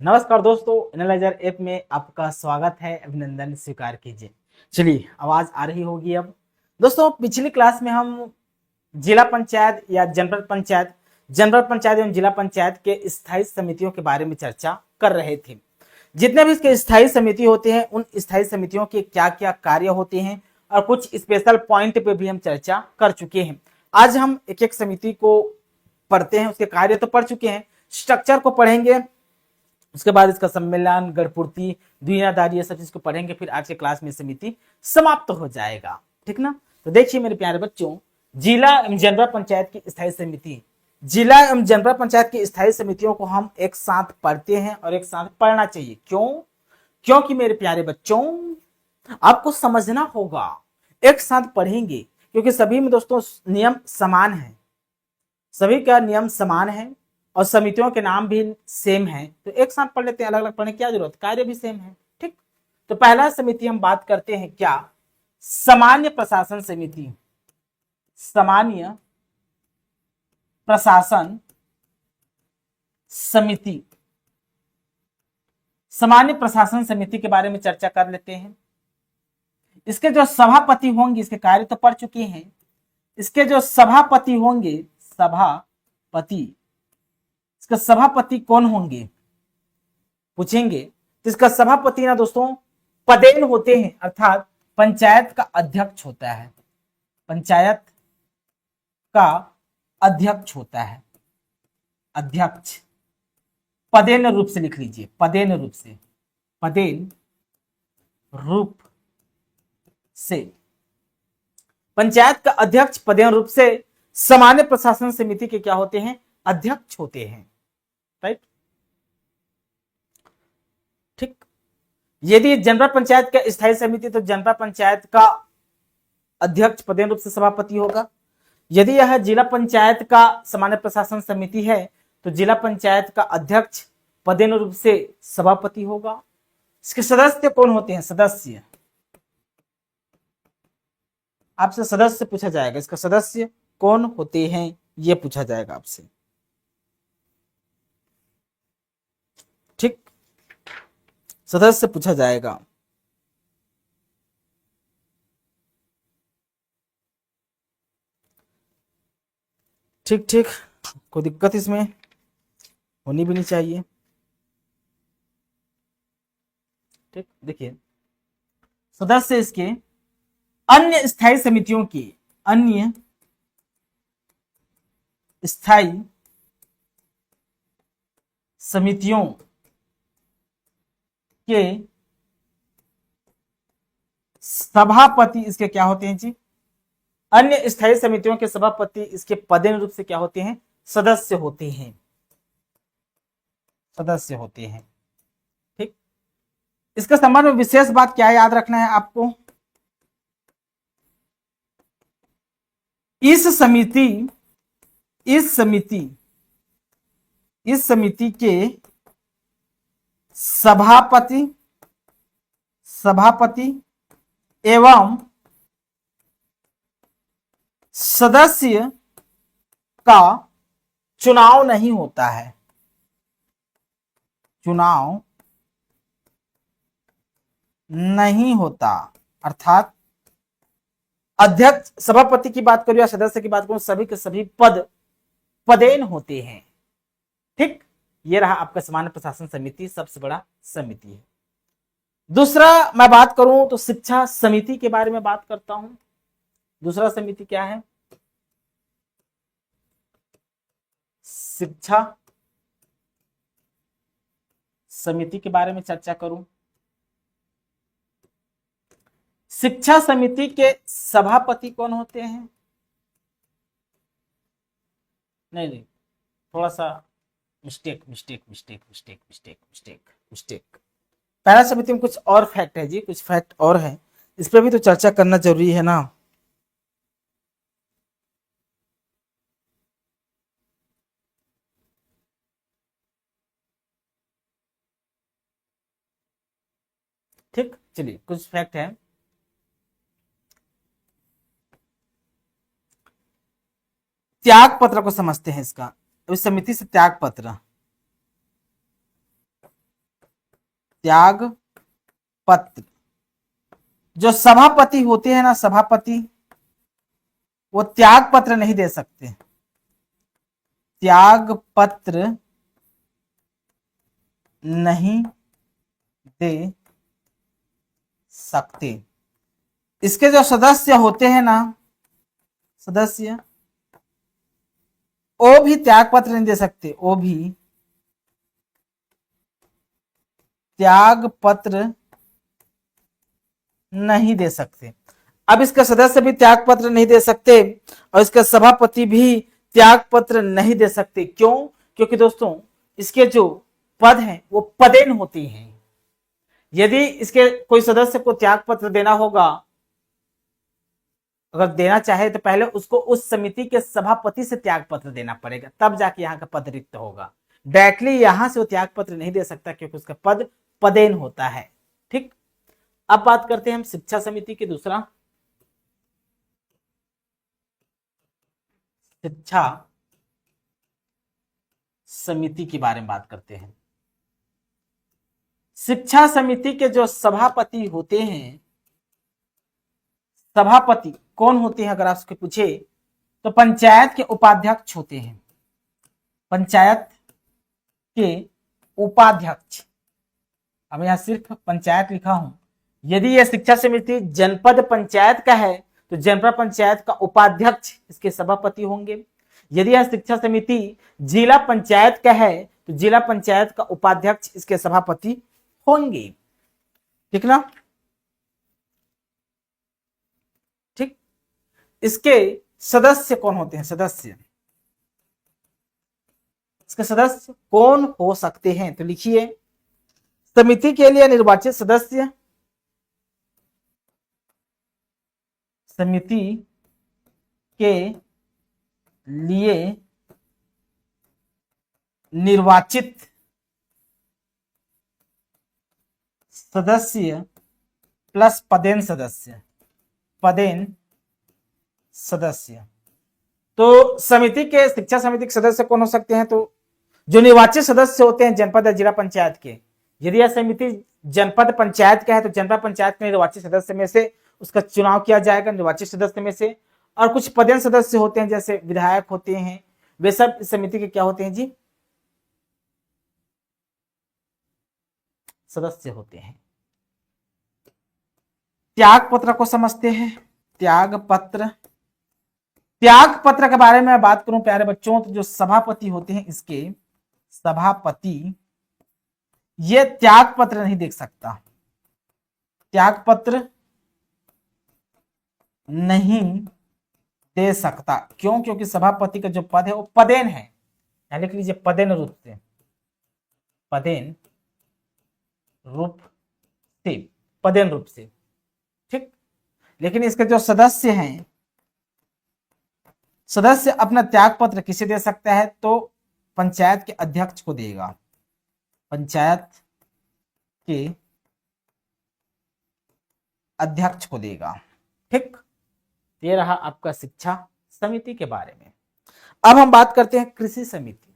नमस्कार दोस्तों, analyser app में आपका स्वागत है। अभिनंदन स्वीकार कीजिए। चलिए, आवाज आ रही होगी अब। दोस्तों, पिछली क्लास में हम जिला पंचायत या जनरल पंचायत एवं जिला पंचायत के स्थायी समितियों के बारे में चर्चा कर रहे थे। जितने भी इसके स्थायी समिति होते हैं, उन स्थायी समितियों के क्या क्या कार्य होते हैं और कुछ स्पेशल पॉइंट पे भी हम चर्चा कर चुके हैं। आज हम एक एक समिति को पढ़ते हैं। उसके कार्य तो पढ़ चुके हैं, स्ट्रक्चर को पढ़ेंगे, उसके बाद इसका सम्मेलन, गढ़पूर्ति, दुनियादारी, ये सब चीज को पढ़ेंगे। फिर आज के क्लास में समिति समाप्त हो जाएगा। ठीक ना? तो देखिए मेरे प्यारे बच्चों, जिला एवं जनपद पंचायत की स्थायी समिति, जिला एवं जनपद पंचायत की स्थायी समितियों को हम एक साथ पढ़ते हैं और एक साथ पढ़ना चाहिए। क्यों? क्योंकि मेरे प्यारे बच्चों, आपको समझना होगा। एक साथ पढ़ेंगे क्योंकि सभी में दोस्तों नियम समान है, सभी का नियम समान है और समितियों के नाम भी सेम है। तो एक साथ पढ़ लेते हैं, अलग अलग पढ़ने की क्या जरूरत, कार्य भी सेम है। ठीक, तो पहला समिति हम बात करते हैं क्या, सामान्य प्रशासन समिति। सामान्य प्रशासन समिति, सामान्य प्रशासन समिति के बारे में चर्चा कर लेते हैं। इसके जो सभापति होंगे, इसके कार्य तो पढ़ चुके हैं। इसके जो सभापति होंगे, सभापति, इसका सभापति कौन होंगे पूछेंगे। तो इसका सभापति ना दोस्तों पदेन होते हैं, अर्थात पंचायत का अध्यक्ष होता है। पंचायत का अध्यक्ष होता है, अध्यक्ष। पदेन रूप से लिख लीजिए, पदेन रूप से, पदेन रूप से पंचायत का अध्यक्ष पदेन रूप से सामान्य प्रशासन समिति के क्या होते हैं, अध्यक्ष होते हैं। राइट, ठीक। यदि जनपद पंचायत का स्थायी समिति, तो जनपद पंचायत का अध्यक्ष पदेन रूप से सभापति होगा। यदि यह जिला पंचायत का सामान्य प्रशासन समिति है, तो जिला पंचायत का अध्यक्ष पदेन रूप से सभापति होगा। इसके सदस्य कौन होते हैं, सदस्य, आपसे सदस्य पूछा जाएगा। इसका सदस्य कौन होते हैं, यह पूछा जाएगा आपसे। ठीक, सदस्य पूछा जाएगा। ठीक ठीक, कोई दिक्कत इसमें होनी भी नहीं चाहिए। ठीक, देखिए सदस्य इसके अन्य स्थायी समितियों की, अन्य स्थायी समितियों के सभापति इसके क्या होते हैं जी, अन्य स्थायी समितियों के सभापति इसके पदेन रूप से क्या होते हैं, सदस्य होते हैं, सदस्य होते हैं। ठीक, इसके संबंध में विशेष बात क्या याद रखना है आपको, इस समिति, इस समिति, इस समिति के सभापति, सभापति एवं सदस्य का चुनाव नहीं होता है, चुनाव नहीं होता। अर्थात अध्यक्ष, सभापति की बात करूं या सदस्य की बात करूं, सभी के सभी पद पदेन होते हैं। ठीक, ये रहा आपका सामान्य प्रशासन समिति, सबसे बड़ा समिति है। दूसरा मैं बात करूं तो शिक्षा समिति के बारे में बात करता हूं। दूसरा समिति क्या है, शिक्षा समिति के बारे में चर्चा करूं। शिक्षा समिति के सभापति कौन होते हैं, नहीं, थोड़ा सा mistake mistake mistake mistake mistake mistake mistake. पहला समिति में कुछ और फैक्ट है जी, कुछ फैक्ट और है, इस पर भी तो चर्चा करना जरूरी है ना। ठीक, चलिए कुछ फैक्ट है। त्याग पत्र को समझते हैं इसका, इस समिति से त्याग पत्र, त्याग पत्र। जो सभापति होते हैं ना, सभापति, वो त्याग पत्र नहीं दे सकते, त्याग पत्र नहीं दे सकते। इसके जो सदस्य होते हैं ना, सदस्य, वो भी त्याग पत्र नहीं दे सकते, वो भी त्याग पत्र नहीं दे सकते। अब इसके सदस्य भी त्याग पत्र नहीं दे सकते और इसके सभापति भी त्याग पत्र नहीं दे सकते। क्यों? क्योंकि दोस्तों इसके जो पद हैं वो पदेन होती हैं। यदि इसके कोई सदस्य को त्याग पत्र देना होगा, अगर देना चाहे तो पहले उसको उस समिति के सभापति से त्याग पत्र देना पड़ेगा, तब जाके यहाँ का पद रिक्त होगा। डायरेक्टली यहां से वो त्याग पत्र नहीं दे सकता क्योंकि उसका पद पदेन होता है। ठीक, अब बात करते हैं हम शिक्षा समिति के दूसरा, शिक्षा समिति के बारे में बात करते हैं। शिक्षा समिति के जो सभापति होते हैं, सभापति कौन होते हैं अगर आपसे पूछे तो पंचायत के उपाध्यक्ष होते हैं, पंचायत के उपाध्यक्ष। अब यहां सिर्फ पंचायत लिखा हूं, यदि यह शिक्षा समिति जनपद पंचायत का है तो जनपद पंचायत का उपाध्यक्ष इसके सभापति होंगे। यदि यह शिक्षा समिति जिला पंचायत का है तो जिला पंचायत का उपाध्यक्ष इसके सभापति होंगे। ठीक ना? ठीक, इसके सदस्य कौन होते हैं? सदस्य, इसके सदस्य कौन हो सकते हैं? तो लिखिए, समिति के लिए निर्वाचित सदस्य, समिति के लिए निर्वाचित सदस्य प्लस पदेन सदस्य, पदेन सदस्य। तो समिति के, शिक्षा समिति के सदस्य कौन हो सकते हैं? तो जो निर्वाचित सदस्य होते हैं जनपद या जिला पंचायत के। यदि यह समिति जनपद पंचायत का है तो जनपद पंचायत के निर्वाचित सदस्य में से उसका चुनाव किया जाएगा, निर्वाचित सदस्य में से। और कुछ पदेन सदस्य होते हैं जैसे विधायक होते हैं, वे सब इस समिति के क्या होते हैं जी? सदस्य होते हैं। त्याग पत्र को समझते हैं, त्याग पत्र। त्याग पत्र के बारे में बात करूं प्यारे बच्चों, तो जो सभापति होते हैं इसके, सभापति ये त्याग पत्र नहीं दे सकता, त्याग पत्र नहीं दे सकता। क्यों? क्योंकि सभापति का जो पद है वो पदेन है, लिख लीजिए पदेन रूप से, पदेन रूप से, पदेन रूप से। ठीक, लेकिन इसके जो सदस्य हैं, सदस्य अपना त्याग पत्र किसे दे सकता है? तो पंचायत के अध्यक्ष को देगा, पंचायत के अध्यक्ष को देगा। ठीक, ये रहा आपका शिक्षा समिति के बारे में। अब हम बात करते हैं कृषि समिति।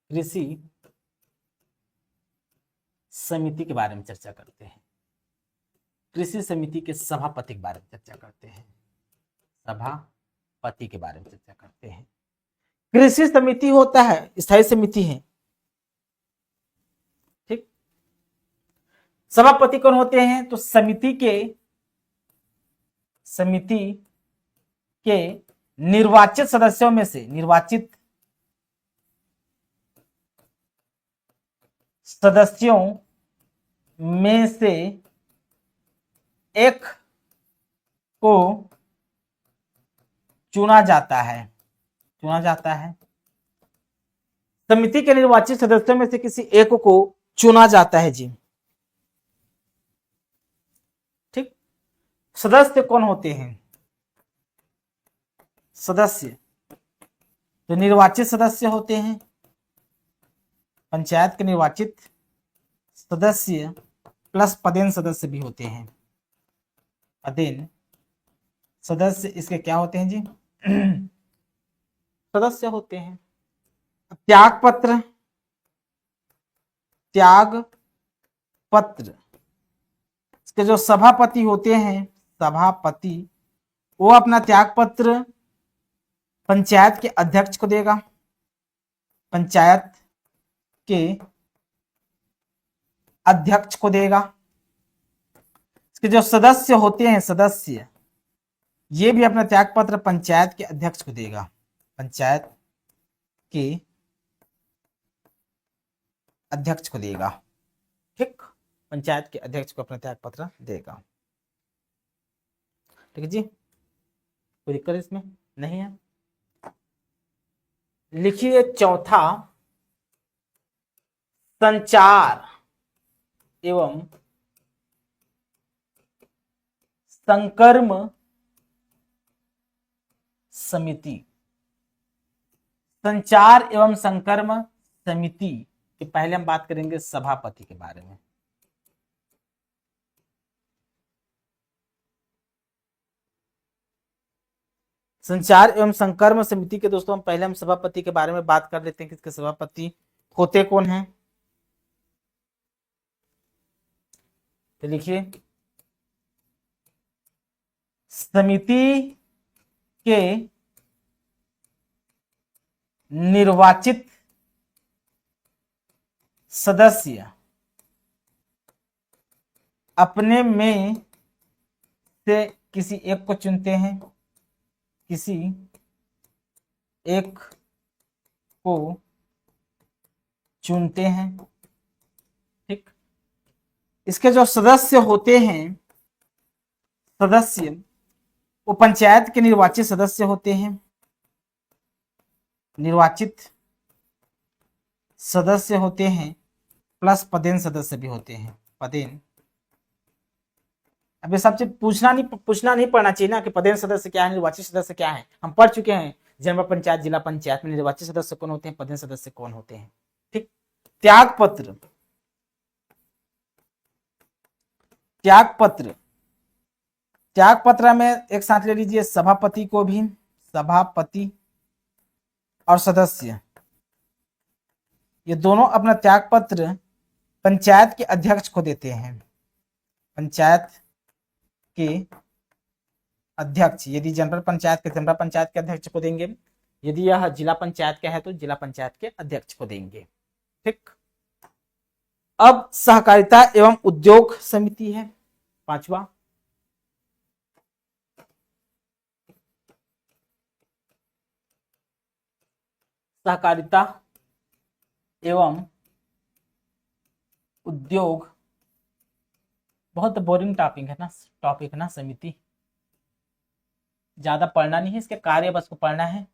कृषि समिति के बारे में चर्चा करते हैं। कृषि समिति के सभापति के बारे में चर्चा करते हैं, सभापति के बारे में चर्चा करते हैं। कृषि समिति होता है, स्थायी समिति है। ठीक, सभापति कौन होते हैं? तो समिति के निर्वाचित सदस्यों में से, निर्वाचित सदस्यों में से एक को चुना जाता है, चुना जाता है। समिति के निर्वाचित सदस्यों में से किसी एक को चुना जाता है जी। ठीक, सदस्य कौन होते हैं? सदस्य जो निर्वाचित सदस्य होते हैं, पंचायत के निर्वाचित सदस्य प्लस पदेन सदस्य भी होते हैं। पदेन सदस्य इसके क्या होते हैं जी? सदस्य होते हैं। त्याग पत्र, त्याग पत्र इसके जो सभापति होते हैं, सभापति, वो अपना त्याग पत्र पंचायत के अध्यक्ष को देगा। पंचायत के अध्यक्ष को देगा। इसके जो सदस्य होते हैं, सदस्य, ये भी अपना त्याग पत्र पंचायत के अध्यक्ष को देगा। पंचायत के अध्यक्ष को देगा। ठीक, पंचायत के अध्यक्ष को अपना त्याग पत्र देगा। ठीक है जी, कोई दिक्कत इसमें नहीं है। लिखिए चौथा, संचार एवं संकर्म समिति। संचार एवं संकर्म समिति के पहले हम बात करेंगे सभापति के बारे में। संचार एवं संकर्म समिति के दोस्तों पहले हम सभापति के बारे में बात कर लेते हैं कि इसके सभापति होते कौन हैं। तो लिखिए, समिति के निर्वाचित सदस्य अपने में से किसी एक को चुनते हैं, किसी एक को चुनते हैं। ठीक, इसके जो सदस्य होते हैं, सदस्य, वो पंचायत के निर्वाचित सदस्य होते हैं। निर्वाचित सदस्य होते हैं प्लस पदेन सदस्य भी होते हैं। पदेन, अब ये सब चीज पूछना नहीं पड़ना चाहिए ना कि पदेन सदस्य क्या है, निर्वाचित सदस्य क्या है। हम पढ़ चुके हैं जनपद पंचायत, जिला पंचायत में निर्वाचित सदस्य कौन होते हैं, पदेन सदस्य कौन होते हैं। ठीक, त्याग पत्र, त्याग पत्र, त्याग पत्र में एक साथ ले लीजिए सभापति को भी, सभापति और सदस्य, ये दोनों अपना त्याग पत्र पंचायत के अध्यक्ष को देते हैं। पंचायत के अध्यक्ष, यदि जनपद पंचायत के जनपद पंचायत के अध्यक्ष को देंगे, यदि यह जिला पंचायत का है तो जिला पंचायत के अध्यक्ष को देंगे। ठीक, अब सहकारिता एवं उद्योग समिति है पांचवा। सहकारिता एवं उद्योग बहुत बोरिंग टॉपिक है ना समिति, ज्यादा पढ़ना नहीं है, इसके कार्य बस को पढ़ना है।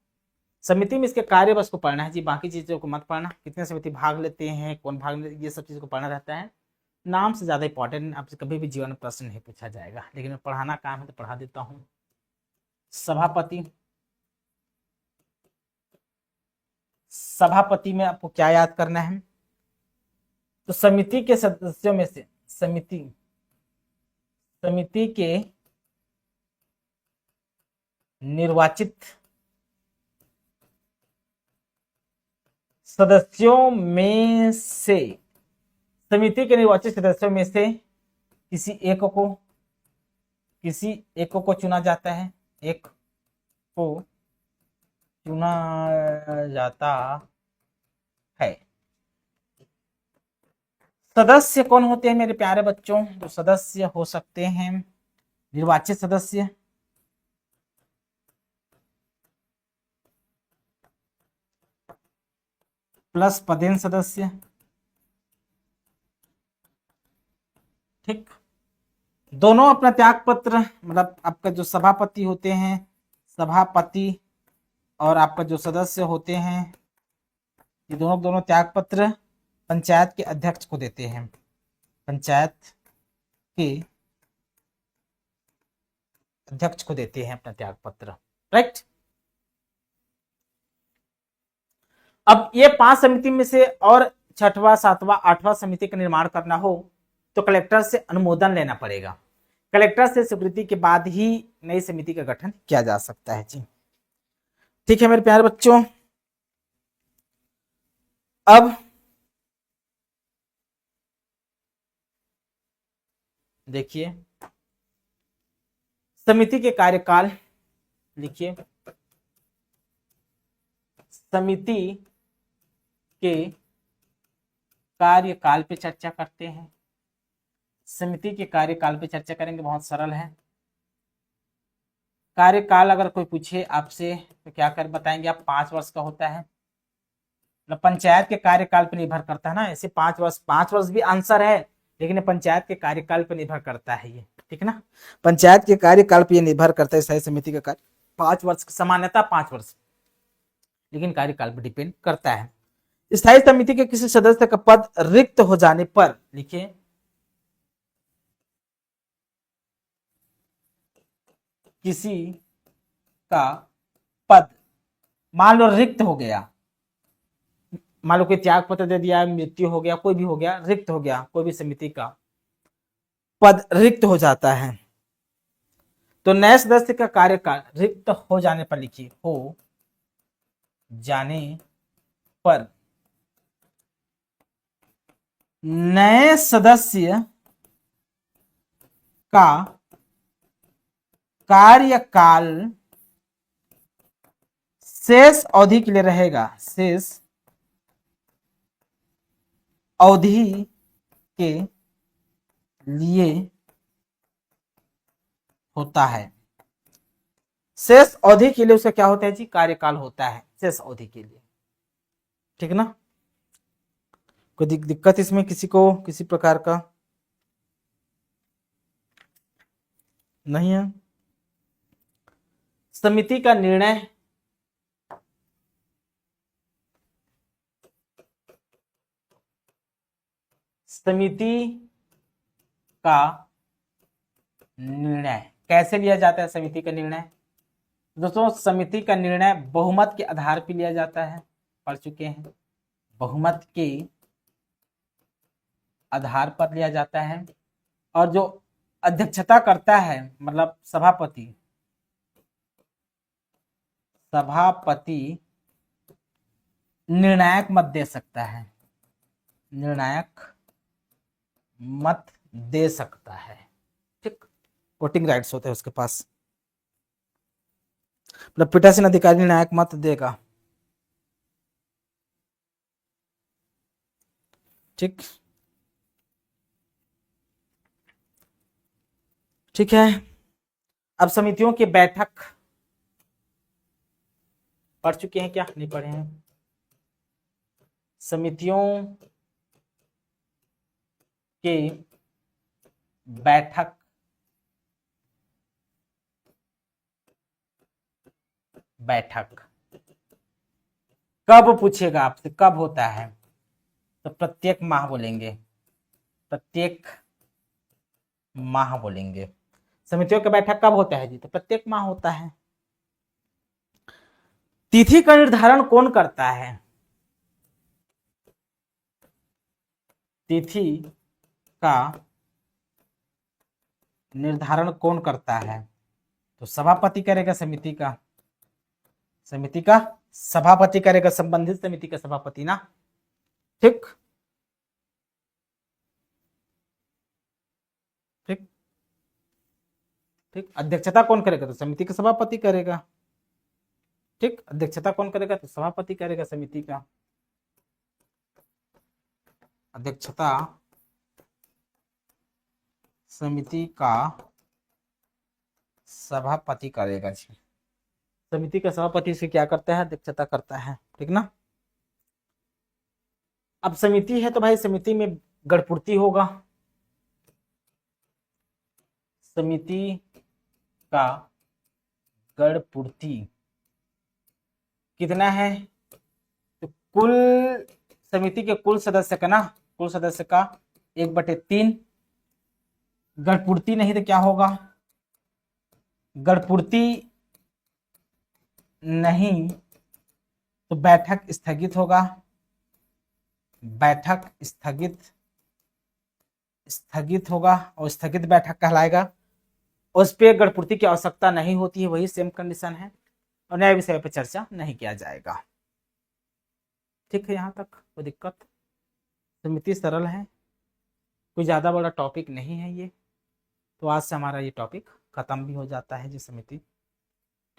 समिति में इसके कार्य बस को पढ़ना है जी, बाकी चीजों को मत पढ़ना। कितने समिति भाग लेते हैं, कौन भाग लेते, ये सब चीजों को पढ़ना रहता है। नाम से ज्यादा इंपॉर्टेंट आपसे कभी भी जीवन में प्रश्न नहीं पूछा जाएगा, लेकिन मैं पढ़ाना काम है तो पढ़ा देता हूँ। सभापति, सभापति में आपको क्या याद करना है, तो समिति के सदस्यों में से, समिति के निर्वाचित सदस्यों में से, समिति के निर्वाचित सदस्यों में से किसी एक को चुना जाता है, एक को चुना जाता है। सदस्य कौन होते हैं मेरे प्यारे बच्चों, तो सदस्य हो सकते हैं निर्वाचित सदस्य, प्लस पदेन सदस्य। ठीक, दोनों अपना त्याग पत्र, मतलब आपका जो सभापति होते हैं, सभापति और आपका जो सदस्य होते हैं, ये दोनों त्याग पत्र पंचायत के अध्यक्ष को देते हैं। पंचायत के अध्यक्ष को देते हैं अपना त्याग पत्र। राइट, अब ये 5 समिति में से और छठवां, सातवां, आठवां समिति का निर्माण करना हो तो कलेक्टर से अनुमोदन लेना पड़ेगा। कलेक्टर से स्वीकृति के बाद ही नई समिति का गठन किया जा सकता है जी। ठीक है मेरे प्यारे बच्चों, अब देखिए समिति के कार्यकाल लिखिए। समिति के कार्यकाल पे चर्चा करते हैं। समिति के कार्यकाल पे चर्चा करेंगे, बहुत सरल है। कार्यकाल अगर कोई पूछे आपसे तो क्या कर बताएंगे आप? 5 वर्ष का होता है। मतलब पंचायत के कार्यकाल पर निर्भर करता है ना, ऐसे 5 वर्ष भी आंसर है, लेकिन पंचायत के कार्यकाल पर निर्भर करता है ये, ठीक है ना। पंचायत के कार्यकाल पर निर्भर करता है। स्थायी समिति का कार्य 5 वर्ष, सामान्यतः 5 वर्ष, लेकिन कार्यकाल पर डिपेंड करता है। स्थायी समिति के किसी सदस्य का पद रिक्त हो जाने पर लिखिए, किसी का पद मान लो रिक्त हो गया, मान लो कोई त्याग पत्र दे दिया, मृत्यु हो गया, कोई भी हो गया, रिक्त हो गया, कोई भी समिति का पद रिक्त हो जाता है, तो नए सदस्य का कार्यकाल रिक्त हो जाने पर लिखिए, हो जाने पर नए सदस्य का कार्यकाल शेष अवधि के लिए रहेगा, शेष अवधि के लिए होता है। शेष अवधि के लिए उसका क्या होता है जी? कार्यकाल होता है शेष अवधि के लिए, ठीक ना। कोई दिक्कत इसमें किसी को किसी प्रकार का नहीं है। समिति का निर्णय कैसे लिया जाता है? समिति का निर्णय दोस्तों, समिति का निर्णय बहुमत के आधार पर लिया जाता है, पढ़ चुके हैं। बहुमत के आधार पर लिया जाता है, और जो अध्यक्षता करता है मतलब सभापति निर्णायक मत दे सकता है, निर्णायक मत दे सकता है, ठीक। वोटिंग राइट्स होते हैं उसके पास, मतलब पीठासीन अधिकारी निर्णायक मत देगा, ठीक। ठीक है, अब समितियों की बैठक पढ़ चुके हैं क्या? नहीं पढ़े हैं। समितियों के बैठक कब पूछेगा आपसे, कब होता है? तो प्रत्येक माह बोलेंगे, प्रत्येक माह बोलेंगे। समितियों का बैठक कब होता है जी? तो प्रत्येक माह होता है। तिथि का निर्धारण कौन करता है? तिथि का निर्धारण कौन करता है? तो सभापति करेगा, समिति का सभापति करेगा, संबंधित समिति का सभापति ना, ठीक। ठीक ठीक, अध्यक्षता कौन करेगा? तो समिति का सभापति करेगा, ठीक। अध्यक्षता कौन करेगा? तो सभापति करेगा समिति का। अध्यक्षता समिति का सभापति करेगा जी। समिति का सभापति से क्या करता है? अध्यक्षता करता है, ठीक ना। अब समिति है तो भाई समिति में गढ़पूर्ति होगा। समिति का गढ़पूर्ति कितना है? तो कुल समिति के कुल सदस्य का ना, कुल सदस्य का 1/3। गढ़पूर्ति नहीं तो क्या होगा? गढ़पूर्ति नहीं तो बैठक स्थगित होगा, बैठक स्थगित होगा, और स्थगित बैठक कहलाएगा। उस पे गढ़पूर्ति की आवश्यकता नहीं होती है, वही सेम कंडीशन है। और नए विषय पर चर्चा नहीं किया जाएगा। ठीक है, यहाँ तक कोई दिक्कत? समिति सरल है, कोई ज़्यादा बड़ा टॉपिक नहीं है ये। तो आज से हमारा ये टॉपिक खत्म भी हो जाता है जी, समिति।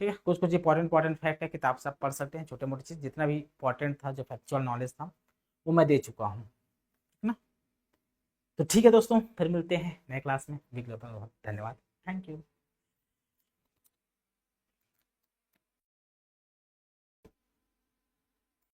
ठीक है, कुछ कुछ इंपॉर्टेंट फैक्ट है, किताब से आप पढ़ सकते हैं, छोटे मोटे चीज़। जितना भी इंपॉर्टेंट था, जो फैक्चुअल नॉलेज था, वो मैं दे चुका हूँ, है ना। तो ठीक है दोस्तों, फिर मिलते हैं नए क्लास में। धन्यवाद, थैंक यू।